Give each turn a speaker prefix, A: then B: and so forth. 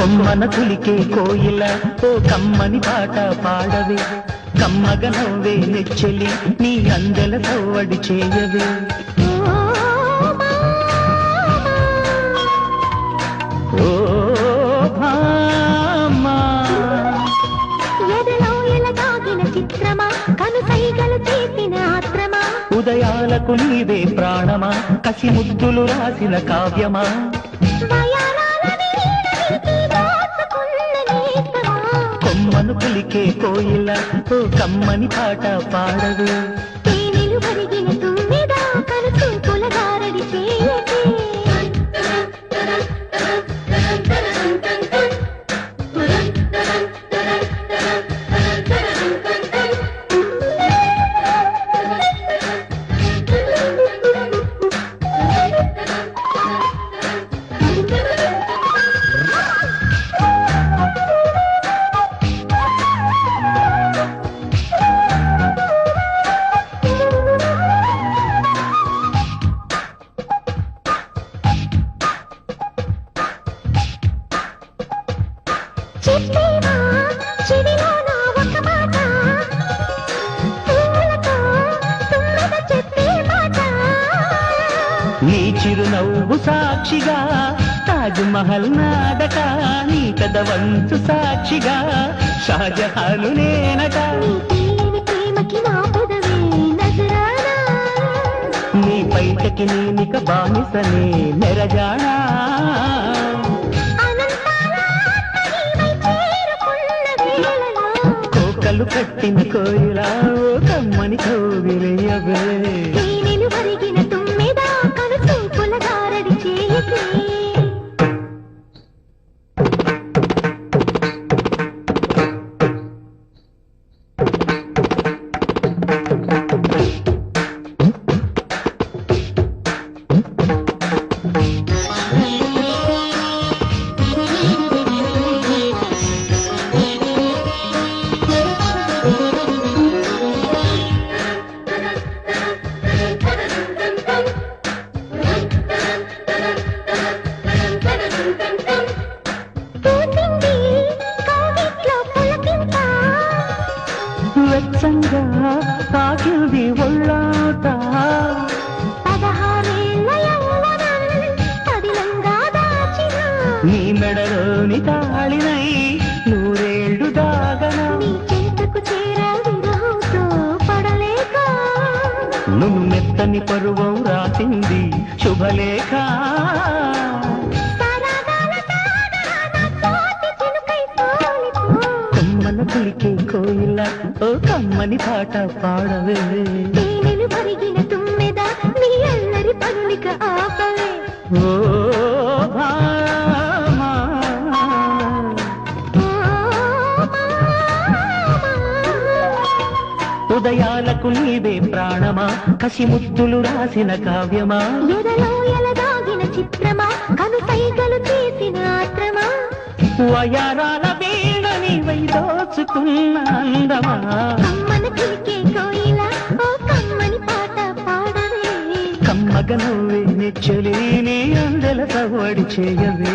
A: కొమ్మన కులికే కోయిల ఓ కమ్మని పాట పాడవే కమ్మగ నవ్వే నెచ్చెలి నీ అందెల సవ్వడి చేయవే ఓ భామా
B: ఎదలో ఎలగాగిన చిత్రమా కనుసైగలు చేసిన ఆత్రమా
A: ఉదయాలకు నీవే ప్రాణమా కసి ముద్దులు రాసిన కావ్యమా కొమ్మను కులికే కోయిల ఓ కమ్మని పాట పాడవే
B: తేనెలు కరిగిన తుమ్మెద కనుచూపుల గారడి చేయకే చెప్పేవా చెవిలో నా ఒక మాట పూలతో తుమ్మెద చెప్పే మాట
A: నీ చిరునవ్వు సాక్షిగా తాజ్ మహల్ నాడక నీ కదవంతు సాక్షిగా షాజహాను నేనట
B: నీ తీయని ప్రేమకి నా పెదవే నజరానా
A: నీ బయటకి నేనిక బానిసనే నెరజానా కోకలు కట్టిన కోయిలా ఓ కమ్మని కౌగిలియవే
B: తేనెలు కరిగిన తుమ్మెద కనుచూపుల గారడి చేయకే
A: వెచ్చంగా తాకింది ఒళ్ళాట
B: 16 యవ్వనం పదిలంగా దాచిన
A: నీ మెడలోని తాళినై నూరేళ్లు దాగనా
B: నీ చెంతకు చేరా విరహంతో పడలేక
A: నువ్వు మెత్తని పరువం రాసింది శుభలేఖ
B: సరదాల సాగరాన తోటి చినుకై తోలిపో
A: కొమ్మన కులికే కోయిల ఓ కమ్మని పాట పాడవే
B: తేనెలు కరిగిన తుమ్మెద నీ అల్లరి పనులిక ఆపవే
A: ఓ భామా ఉదయాలకు నీవే ప్రాణమా కసి ముద్దులు రాసిన కావ్యమా
B: ఎదలో ఎలగాగిన చిత్రమా కనుసైగలు చేసిన ఆత్రమా
A: వయారాల వీణని వైదోచుకున్న అందమా
B: కమ్మన కులికే కోయిల ఓ కమ్మని పాట పాడవే
A: కమ్మగ నవ్వే నెచ్చలి నీ అందెల సవ్వడి చేయవే